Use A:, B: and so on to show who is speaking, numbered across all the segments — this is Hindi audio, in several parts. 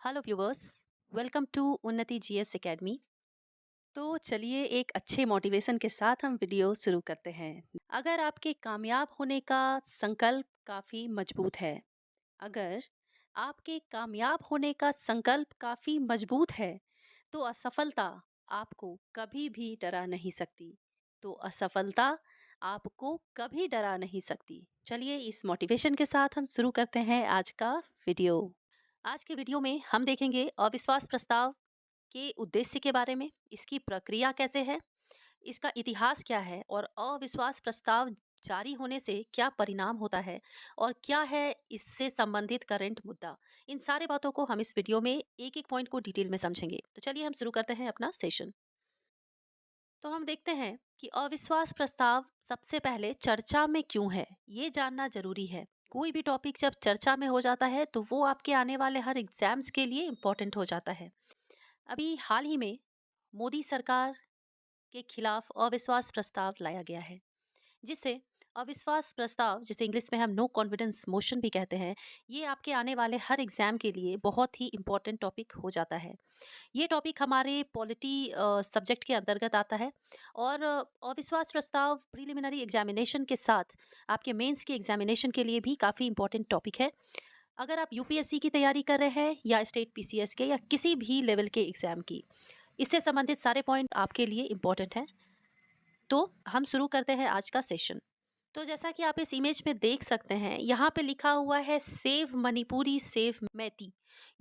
A: हेलो व्यूवर्स, वेलकम टू उन्नति जीएस एकेडमी। तो चलिए एक अच्छे मोटिवेशन के साथ हम वीडियो शुरू करते हैं। अगर आपके कामयाब होने का संकल्प काफ़ी मजबूत है, अगर आपके कामयाब होने का संकल्प काफ़ी मजबूत है, तो असफलता आपको कभी भी डरा नहीं सकती। तो असफलता आपको कभी डरा नहीं सकती। चलिए इस मोटिवेशन के साथ हम शुरू करते हैं आज का वीडियो। आज के वीडियो में हम देखेंगे अविश्वास प्रस्ताव के उद्देश्य के बारे में, इसकी प्रक्रिया कैसे है, इसका इतिहास क्या है और अविश्वास प्रस्ताव जारी होने से क्या परिणाम होता है और क्या है इससे संबंधित करंट मुद्दा। इन सारे बातों को हम इस वीडियो में एक एक पॉइंट को डिटेल में समझेंगे। तो चलिए हम शुरू करते हैं अपना सेशन। तो हम देखते हैं कि अविश्वास प्रस्ताव सबसे पहले चर्चा में क्यों है, ये जानना जरूरी है। कोई भी टॉपिक जब चर्चा में हो जाता है तो वो आपके आने वाले हर एग्जाम्स के लिए इम्पोर्टेंट हो जाता है। अभी हाल ही में मोदी सरकार के खिलाफ अविश्वास प्रस्ताव लाया गया है, जिसे अविश्वास प्रस्ताव, जिसे इंग्लिश में हम नो कॉन्फिडेंस मोशन भी कहते हैं, ये आपके आने वाले हर एग्जाम के लिए बहुत ही इंपॉर्टेंट टॉपिक हो जाता है। ये टॉपिक हमारे पॉलिटी सब्जेक्ट के अंतर्गत आता है और अविश्वास प्रस्ताव प्रीलिमिनरी एग्जामिनेशन के साथ आपके मेंस के एग्जामिनेशन के लिए भी काफ़ी इंपॉर्टेंट टॉपिक है। अगर आप यूपीएससी की तैयारी कर रहे हैं या स्टेट पीसीएस के या किसी भी लेवल के एग्जाम की, इससे संबंधित सारे पॉइंट आपके लिए इंपॉर्टेंट हैं। तो हम शुरू करते हैं आज का सेशन। तो जैसा कि आप इस इमेज में देख सकते हैं, यहाँ पे लिखा हुआ है सेव मणिपुरी सेव मैती।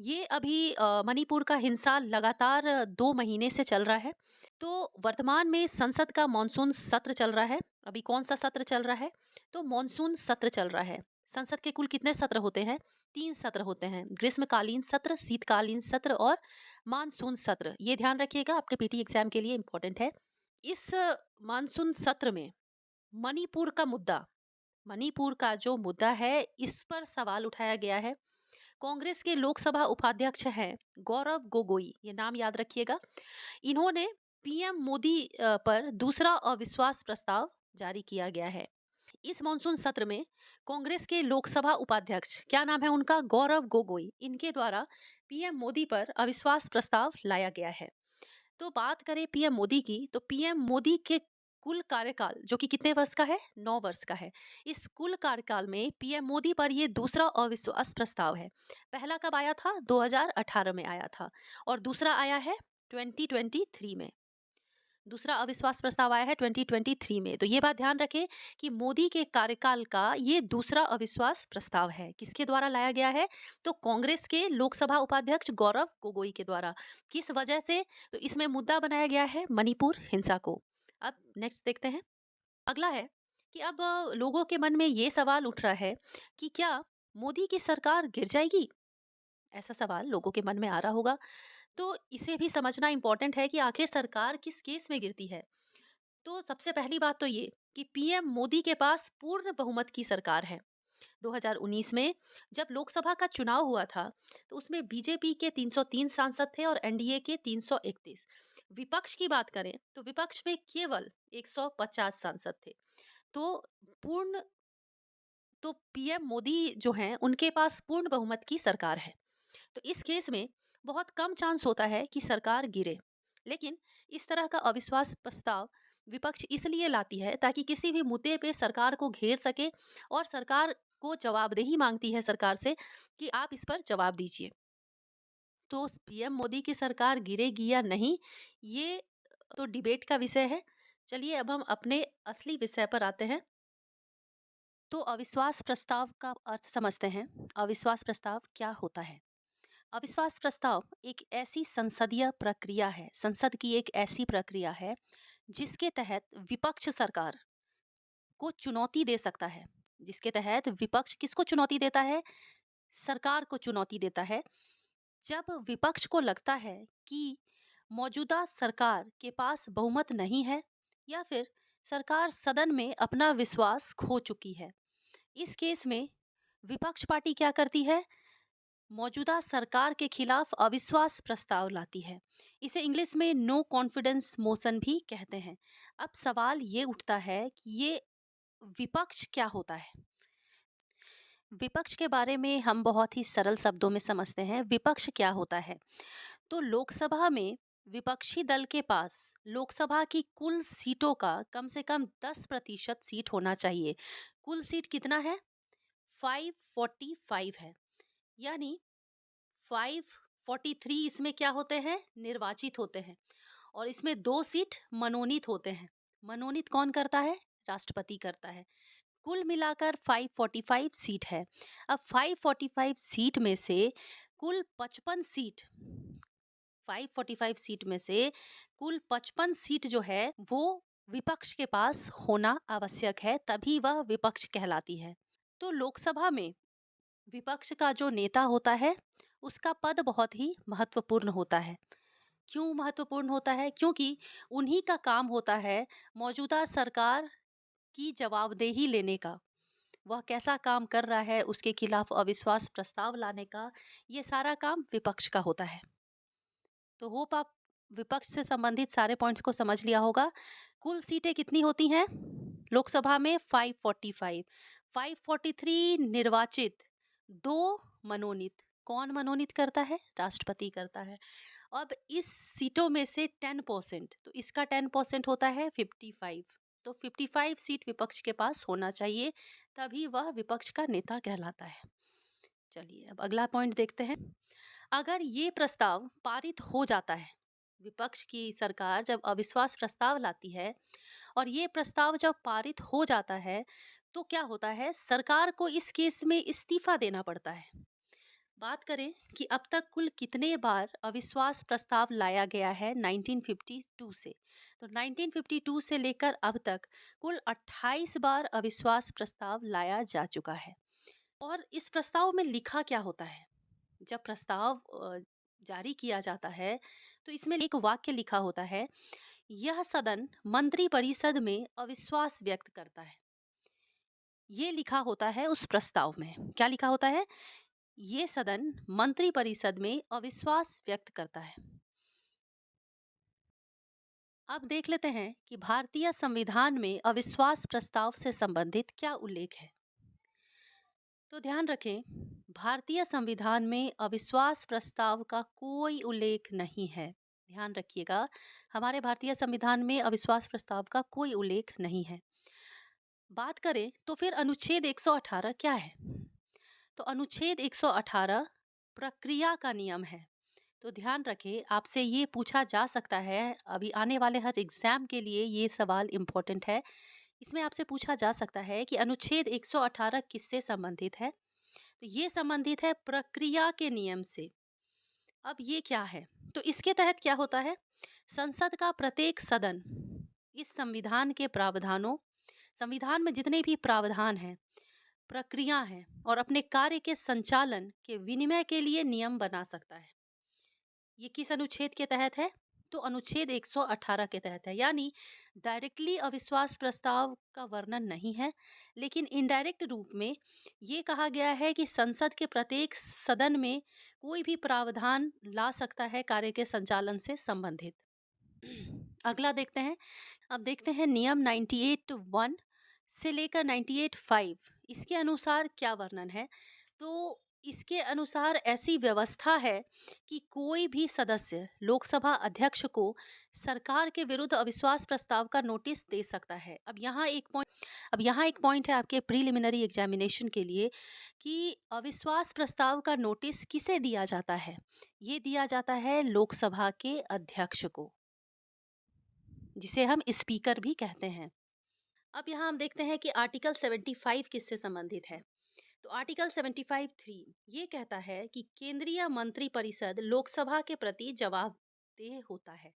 A: ये अभी मणिपुर का हिंसा लगातार 2 महीने से चल रहा है। तो वर्तमान में संसद का मॉनसून सत्र चल रहा है। अभी कौन सा सत्र चल रहा है? तो मॉनसून सत्र चल रहा है। संसद के कुल कितने सत्र होते हैं? 3 सत्र होते हैं, ग्रीष्मकालीन सत्र, शीतकालीन सत्र और मानसून सत्र। ये ध्यान रखिएगा, आपके पीटी एग्जाम के लिए इंपॉर्टेंट है। इस मानसून सत्र में मणिपुर का मुद्दा, मणिपुर का जो मुद्दा है, इस पर सवाल उठाया गया है। कांग्रेस के लोकसभा उपाध्यक्ष हैं गौरव गोगोई, ये नाम याद रखिएगा। इन्होंने पीएम मोदी पर दूसरा अविश्वास प्रस्ताव जारी किया गया है। इस मॉनसून सत्र में कांग्रेस के लोकसभा उपाध्यक्ष, क्या नाम है उनका? गौरव गोगोई। इनके द्वारा पीएम मोदी पर अविश्वास प्रस्ताव लाया गया है। तो बात करें पीएम मोदी की, तो पीएम मोदी के कुल कार्यकाल जो कि कितने वर्ष का है? 9 वर्ष का है। इस कुल कार्यकाल में पीएम मोदी पर ये दूसरा अविश्वास प्रस्ताव है। पहला कब आया था? 2018 में आया था और दूसरा आया है 2023 में। दूसरा अविश्वास प्रस्ताव आया है 2023 में। तो ये बात ध्यान रखें कि मोदी के कार्यकाल का ये दूसरा अविश्वास प्रस्ताव है। किसके द्वारा लाया गया है? तो कांग्रेस के लोकसभा उपाध्यक्ष गौरव गोगोई के द्वारा। किस वजह से? तो इसमें मुद्दा बनाया गया है मणिपुर हिंसा को। अब नेक्स्ट देखते हैं। अगला है कि अब लोगों के मन में ये सवाल उठ रहा है कि क्या मोदी की सरकार गिर जाएगी? ऐसा सवाल लोगों के मन में आ रहा होगा। तो इसे भी समझना इंपॉर्टेंट है कि आखिर सरकार किस केस में गिरती है। तो सबसे पहली बात तो ये कि पीएम मोदी के पास पूर्ण बहुमत की सरकार है। 2019 में जब लोकसभा का चुनाव हुआ था, तो उसमें बीजेपी के 303 सांसद थे और एनडीए के 331। विपक्ष की बात करें तो विपक्ष में केवल 150 सांसद थे। तो पूर्ण तो पीएम मोदी जो हैं, उनके पास पूर्ण बहुमत की सरकार है। तो इस केस में बहुत कम चांस होता है कि सरकार गिरे। लेकिन इस तरह का अविश्वास प्रस्ताव विपक्ष इसलिए लाती है ताकि किसी भी मुद्दे पे सरकार को घेर सके और सरकार को जवाबदेही मांगती है सरकार से कि आप इस पर जवाब दीजिए। तो पीएम मोदी की सरकार गिरेगी या नहीं, ये तो डिबेट का विषय है। चलिए अब हम अपने असली विषय पर आते हैं। तो अविश्वास प्रस्ताव का अर्थ समझते हैं। अविश्वास प्रस्ताव क्या होता है? अविश्वास प्रस्ताव एक ऐसी संसदीय प्रक्रिया है, संसद की एक ऐसी प्रक्रिया है जिसके तहत विपक्ष सरकार को चुनौती दे सकता है। जिसके तहत विपक्ष किसको चुनौती देता है? सरकार को चुनौती देता है। जब विपक्ष को लगता है कि मौजूदा सरकार के पास बहुमत नहीं है या फिर सरकार सदन में अपना विश्वास खो चुकी है। इस केस में विपक्ष पार्टी क्या करती है? मौजूदा सरकार के खिलाफ अविश्वास प्रस्ताव लाती है। इसे इंग्लिश में नो कॉन्फिडेंस मोशन भी कहते हैं। अब सवाल ये उठता है कि ये विपक्ष क्या होता है? विपक्ष के बारे में हम बहुत ही सरल शब्दों में समझते हैं। विपक्ष क्या होता है? तो लोकसभा में विपक्षी दल के पास लोकसभा की कुल सीटों का कम से कम 10% सीट होना चाहिए। कुल सीट कितना है? 545 है। यानी 543 इसमें क्या होते हैं? निर्वाचित होते हैं। और इसमें 2 सीट मनोनीत होते हैं। मनोनीत कौन करता है? राष्ट्रपति करता है। कुल मिलाकर 545 सीट है। अब 545 सीट में से कुल 55 सीट 545 सीट में से कुल 55 सीट जो है वो विपक्ष के पास होना आवश्यक है, तभी वह विपक्ष कहलाती है। तो लोकसभा में विपक्ष का जो नेता होता है उसका पद बहुत ही महत्वपूर्ण होता है। क्यों महत्वपूर्ण होता है? क्योंकि उन्हीं का काम होता है मौजूदा सरकार की जवाबदेही लेने का। वह कैसा काम कर रहा है उसके खिलाफ अविश्वास प्रस्ताव लाने का, ये सारा काम विपक्ष का होता है। तो होप आप विपक्ष से संबंधित सारे पॉइंट्स को समझ लिया होगा। कुल सीटें कितनी होती हैं लोकसभा में? 545। 543 निर्वाचित, 2 मनोनीत। कौन मनोनीत करता है? राष्ट्रपति करता है। अब इस सीटों में से 10%, तो इसका 10% होता है 55। तो 55 सीट विपक्ष के पास होना चाहिए, तभी वह विपक्ष का नेता कहलाता है। चलिए अब अगला पॉइंट देखते हैं। अगर ये प्रस्ताव पारित हो जाता है, विपक्ष की सरकार जब अविश्वास प्रस्ताव लाती है और ये प्रस्ताव जब पारित हो जाता है, तो क्या होता है? सरकार को इस केस में इस्तीफा देना पड़ता है। बात करें कि अब तक कुल कितने बार अविश्वास प्रस्ताव लाया गया है 1952 से, तो 1952 से लेकर अब तक कुल 28 बार अविश्वास प्रस्ताव लाया जा चुका है। और इस प्रस्ताव में लिखा क्या होता है? जब प्रस्ताव जारी किया जाता है तो इसमें एक वाक्य लिखा होता है, यह सदन मंत्री परिषद में अविश्वास व्यक्त करता है। ये लिखा होता है उस प्रस्ताव में। क्या लिखा होता है? ये सदन मंत्री परिषद में अविश्वास व्यक्त करता है। अब देख लेते हैं कि भारतीय संविधान में अविश्वास प्रस्ताव से संबंधित क्या उल्लेख है। तो ध्यान रखें, भारतीय संविधान में अविश्वास प्रस्ताव का कोई उल्लेख नहीं है। ध्यान रखिएगा, हमारे भारतीय संविधान में अविश्वास प्रस्ताव का कोई उल्लेख नहीं है। बात करें तो फिर अनुच्छेद 118 क्या है? तो अनुच्छेद 118 प्रक्रिया का नियम है। तो ध्यान रखें, आपसे ये पूछा जा सकता है, अभी आने वाले हर एग्जाम के लिए ये सवाल इम्पोर्टेंट है। इसमें आपसे पूछा जा सकता है कि अनुच्छेद 118 किससे संबंधित है? तो ये संबंधित है प्रक्रिया के नियम से। अब ये क्या है? तो इसके तहत क्या होता है? संसद का प्रत्येक सदन इस संविधान के प्रावधानों, संविधान में जितने भी प्रावधान हैं, प्रक्रिया हैं और अपने कार्य के संचालन के विनिमय के लिए नियम बना सकता है। ये किस अनुच्छेद के तहत है? तो अनुच्छेद 118 के तहत है। यानी डायरेक्टली अविश्वास प्रस्ताव का वर्णन नहीं है, लेकिन इनडायरेक्ट रूप में ये कहा गया है कि संसद के प्रत्येक सदन में कोई भी प्रावधान ला सकता है कार्य के संचालन से संबंधित। अगला देखते हैं। अब देखते हैं नियम 98(1) से लेकर 98(5), इसके अनुसार क्या वर्णन है। तो इसके अनुसार ऐसी व्यवस्था है कि कोई भी सदस्य लोकसभा अध्यक्ष को सरकार के विरुद्ध अविश्वास प्रस्ताव का नोटिस दे सकता है। अब यहाँ एक पॉइंट है आपके प्रीलिमिनरी एग्जामिनेशन के लिए कि अविश्वास प्रस्ताव का नोटिस किसे दिया जाता है? ये दिया जाता है लोकसभा के अध्यक्ष को, जिसे हम स्पीकर भी कहते हैं। अब यहाँ हम देखते हैं कि आर्टिकल 75 किससे संबंधित है। तो आर्टिकल 75(3) ये कहता है कि केंद्रीय मंत्री परिषद लोकसभा के प्रति जवाबदेह होता है।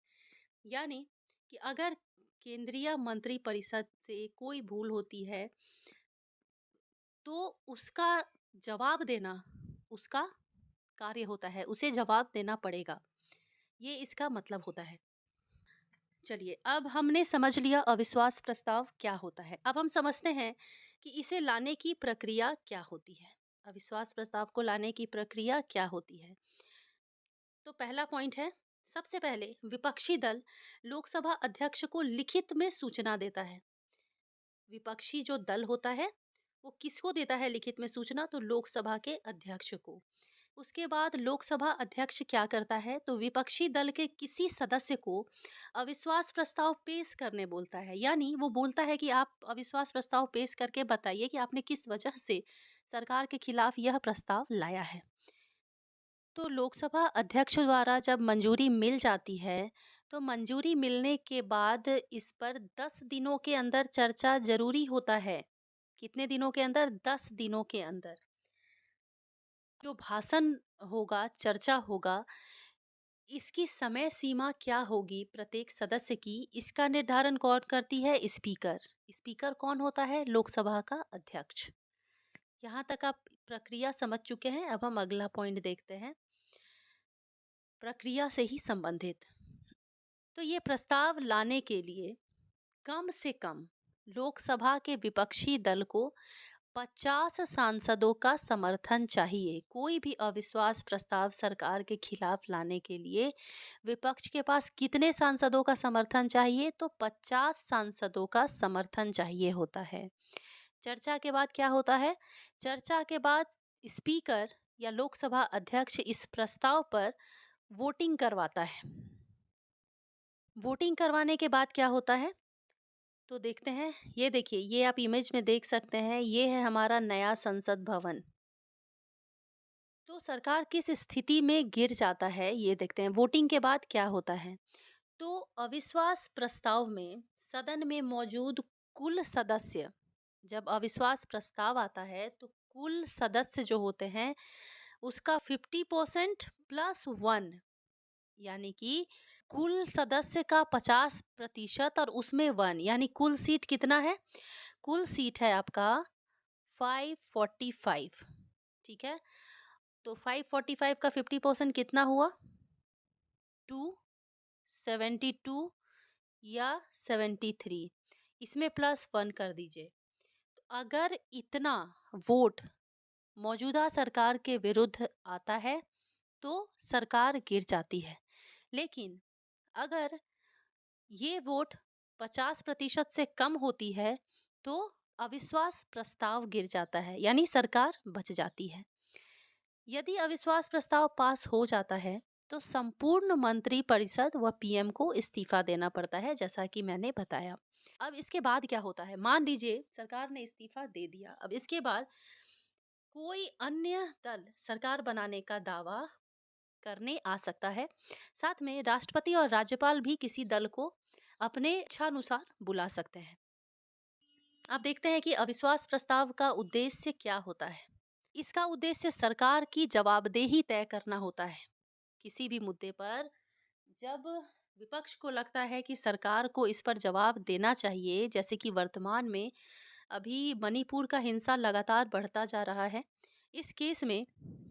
A: यानी कि अगर केंद्रीय मंत्री परिषद से कोई भूल होती है तो उसका जवाब देना उसका कार्य होता है, उसे जवाब देना पड़ेगा। ये इसका मतलब होता है। चलिए अब हमने समझ लिया अविश्वास प्रस्ताव क्या होता है। अब हम समझते हैं कि इसे लाने की प्रक्रिया क्या होती है। अविश्वास प्रस्ताव को लाने की प्रक्रिया क्या होती है? तो पहला पॉइंट है, सबसे पहले विपक्षी दल लोकसभा अध्यक्ष को लिखित में सूचना देता है। विपक्षी जो दल होता है वो किसको देता है लिखित में सूचना? तो लोकसभा के अध्यक्ष को। उसके बाद लोकसभा अध्यक्ष क्या करता है? तो विपक्षी दल के किसी सदस्य को अविश्वास प्रस्ताव पेश करने बोलता है। यानी वो बोलता है कि आप अविश्वास प्रस्ताव पेश करके बताइए कि आपने किस वजह से सरकार के खिलाफ यह प्रस्ताव लाया है। तो लोकसभा अध्यक्ष द्वारा जब मंजूरी मिल जाती है, तो मंजूरी मिलने के बाद इस पर 10 दिनों के अंदर चर्चा ज़रूरी होता है। कितने दिनों के अंदर? 10 दिनों के अंदर। जो भाषण होगा, चर्चा होगा, इसकी समय सीमा क्या होगी प्रत्येक सदस्य की, इसका निर्धारण कौन करती है? स्पीकर। स्पीकर कौन होता है? लोकसभा का अध्यक्ष। यहाँ तक आप प्रक्रिया समझ चुके हैं। अब हम अगला पॉइंट देखते हैं, प्रक्रिया से ही संबंधित। तो ये प्रस्ताव लाने के लिए कम से कम लोकसभा के विपक्षी दल को 50 सांसदों का समर्थन चाहिए। कोई भी अविश्वास प्रस्ताव सरकार के खिलाफ लाने के लिए विपक्ष के पास कितने सांसदों का समर्थन चाहिए? तो 50 सांसदों का समर्थन चाहिए होता है। चर्चा के बाद क्या होता है? चर्चा के बाद स्पीकर या लोकसभा अध्यक्ष इस प्रस्ताव पर वोटिंग करवाता है। वोटिंग करवाने के बाद क्या होता है? तो देखते हैं। ये देखिए, ये आप इमेज में देख सकते हैं, ये है हमारा नया संसद भवन। तो सरकार किस स्थिति में गिर जाता है, ये देखते हैं। वोटिंग के बाद क्या होता है? तो अविश्वास प्रस्ताव में सदन में मौजूद कुल सदस्य, जब अविश्वास प्रस्ताव आता है तो कुल सदस्य जो होते हैं उसका 50% प्लस 1, यानी कि कुल सदस्य का 50% और उसमें 1, यानी कुल सीट कितना है? कुल सीट है आपका 545। ठीक है, तो 545 का 50% कितना हुआ? 272 या 73। इसमें प्लस 1 कर दीजिए। तो अगर इतना वोट मौजूदा सरकार के विरुद्ध आता है तो सरकार गिर जाती है। लेकिन अगर ये वोट 50% से कम होती है तो अविश्वास प्रस्ताव गिर जाता है, यानी सरकार बच जाती है। यदि अविश्वास प्रस्ताव पास हो जाता है तो संपूर्ण मंत्रिपरिषद व पीएम को इस्तीफा देना पड़ता है, जैसा कि मैंने बताया। अब इसके बाद क्या होता है? मान लीजिए सरकार ने इस्तीफा दे दिया। अब इसके बाद कोई अन्य दल सरकार बनाने का दावा करने आ सकता है। साथ में राष्ट्रपति और राज्यपाल भी किसी दल को अपने इच्छानुसार बुला सकते हैं। अब देखते हैं कि अविश्वास प्रस्ताव का उद्देश्य क्या होता है। इसका उद्देश्य सरकार की जवाबदेही तय करना होता है। किसी भी मुद्दे पर जब विपक्ष को लगता है कि सरकार को इस पर जवाब देना चाहिए, जैसे कि वर्तमान में अभी मणिपुर का हिंसा लगातार बढ़ता जा रहा है, इस केस में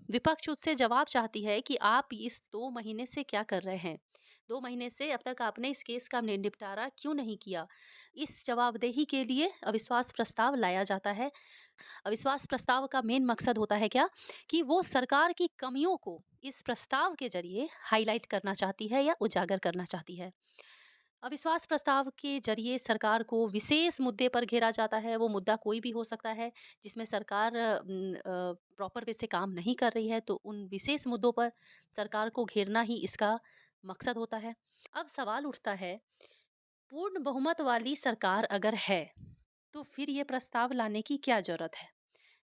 A: विपक्ष उससे जवाब चाहती है कि आप इस 2 महीने से क्या कर रहे हैं? 2 महीने से अब तक आपने इस केस का निपटारा क्यों नहीं किया? इस जवाबदेही के लिए अविश्वास प्रस्ताव लाया जाता है। अविश्वास प्रस्ताव का मेन मकसद होता है क्या? कि वो सरकार की कमियों को इस प्रस्ताव के जरिए हाईलाइट करना चाहती है या उजागर करना चाहती है। अविश्वास प्रस्ताव के जरिए सरकार को विशेष मुद्दे पर घेरा जाता है। वो मुद्दा कोई भी हो सकता है जिसमें सरकार प्रॉपर वे से काम नहीं कर रही है, तो उन विशेष मुद्दों पर सरकार को घेरना ही इसका मकसद होता है। अब सवाल उठता है, पूर्ण बहुमत वाली सरकार अगर है तो फिर ये प्रस्ताव लाने की क्या जरूरत है?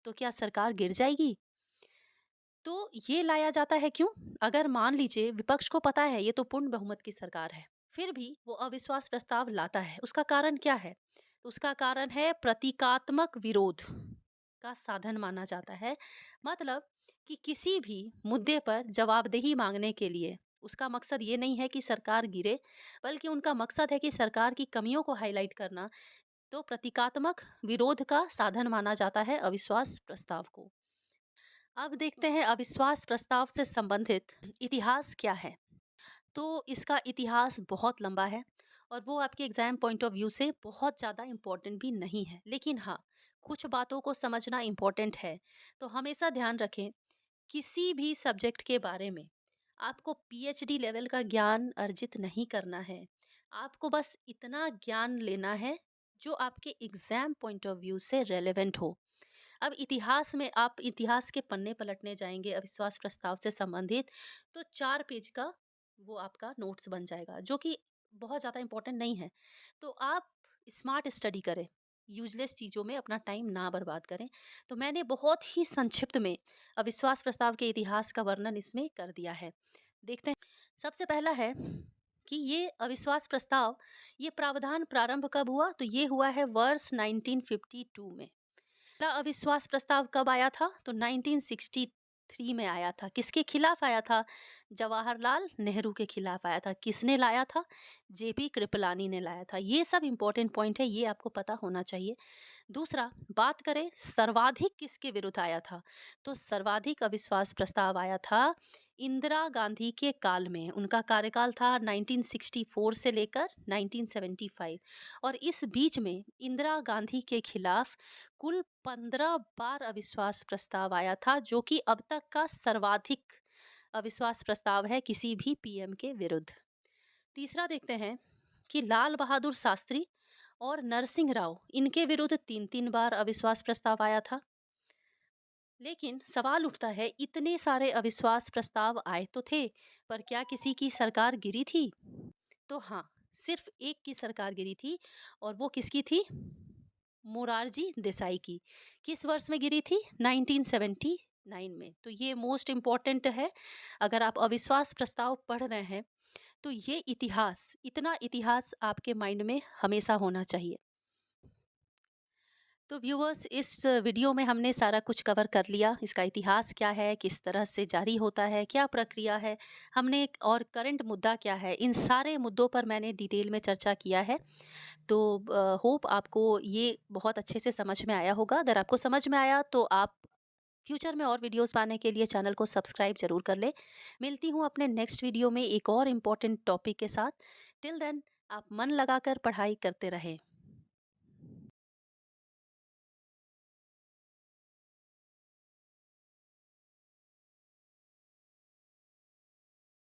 A: तो क्या सरकार गिर जाएगी? तो ये लाया जाता है क्यों? अगर मान लीजिए विपक्ष को पता है ये तो पूर्ण बहुमत की सरकार है, फिर भी वो अविश्वास प्रस्ताव लाता है, उसका कारण क्या है? तो उसका कारण है प्रतीकात्मक विरोध का साधन माना जाता है। मतलब कि किसी भी मुद्दे पर जवाबदेही मांगने के लिए उसका मकसद ये नहीं है कि सरकार गिरे, बल्कि उनका मकसद है कि सरकार की कमियों को हाईलाइट करना। तो प्रतीकात्मक विरोध का साधन माना जाता है अविश्वास प्रस्ताव को। अब देखते हैं अविश्वास प्रस्ताव से संबंधित इतिहास क्या है। तो इसका इतिहास बहुत लंबा है और वो आपके एग्जाम पॉइंट ऑफ व्यू से बहुत ज़्यादा इम्पोर्टेंट भी नहीं है, लेकिन हाँ, कुछ बातों को समझना इम्पोर्टेंट है। तो हमेशा ध्यान रखें, किसी भी सब्जेक्ट के बारे में आपको पीएचडी लेवल का ज्ञान अर्जित नहीं करना है। आपको बस इतना ज्ञान लेना है जो आपके एग्जाम पॉइंट ऑफ व्यू से रेलेवेंट हो। अब इतिहास में आप इतिहास के पन्ने पलटने जाएँगे अविश्वास प्रस्ताव से संबंधित, तो 4 पेज का वो आपका नोट्स बन जाएगा, जो कि बहुत ज़्यादा इम्पोर्टेंट नहीं है। तो आप स्मार्ट स्टडी करें, यूज़लेस चीज़ों में अपना टाइम ना बर्बाद करें। तो मैंने बहुत ही संक्षिप्त में अविश्वास प्रस्ताव के इतिहास का वर्णन इसमें कर दिया है। देखते हैं, सबसे पहला है कि ये अविश्वास प्रस्ताव, ये प्रावधान प्रारंभ कब हुआ? तो ये हुआ है वर्ष 1952 में। पहला अविश्वास प्रस्ताव कब आया था? तो 1963 में आया था। किसके खिलाफ आया था? जवाहरलाल नेहरू के खिलाफ आया था। किसने लाया था? जेपी कृपलानी ने लाया था। ये सब इंपॉर्टेंट पॉइंट है, ये आपको पता होना चाहिए। दूसरा, बात करें सर्वाधिक किसके विरुद्ध आया था? तो सर्वाधिक अविश्वास प्रस्ताव आया था इंदिरा गांधी के काल में। उनका कार्यकाल था 1964 से लेकर 1975, और इस बीच में इंदिरा गांधी के खिलाफ कुल 15 बार अविश्वास प्रस्ताव आया था, जो कि अब तक का सर्वाधिक अविश्वास प्रस्ताव है किसी भी पीएम के विरुद्ध। तीसरा देखते हैं कि लाल बहादुर शास्त्री और नरसिंह राव, इनके विरुद्ध 3-3 बार अविश्वास प्रस्ताव आया था। लेकिन सवाल उठता है, इतने सारे अविश्वास प्रस्ताव आए तो थे, पर क्या किसी की सरकार गिरी थी? तो हाँ, सिर्फ एक की सरकार गिरी थी, और वो किसकी थी? मोरारजी देसाई की। किस वर्ष में गिरी थी? 1979 में। तो ये मोस्ट इम्पॉर्टेंट है। अगर आप अविश्वास प्रस्ताव पढ़ रहे हैं, तो ये इतिहास, इतना इतिहास आपके माइंड में हमेशा होना चाहिए। तो व्यूअर्स, इस वीडियो में हमने सारा कुछ कवर कर लिया। इसका इतिहास क्या है, किस तरह से जारी होता है, क्या प्रक्रिया है, हमने और करंट मुद्दा क्या है, इन सारे मुद्दों पर मैंने डिटेल में चर्चा किया है। तो होप आपको ये बहुत अच्छे से समझ में आया होगा। अगर आपको समझ में आया तो आप फ्यूचर में और वीडियोस पाने के लिए चैनल को सब्सक्राइब जरूर कर ले। मिलती हूँ अपने नेक्स्ट वीडियो में एक और इम्पोर्टेंट टॉपिक के साथ। टिल देन, आप मन लगाकर पढ़ाई करते रहें।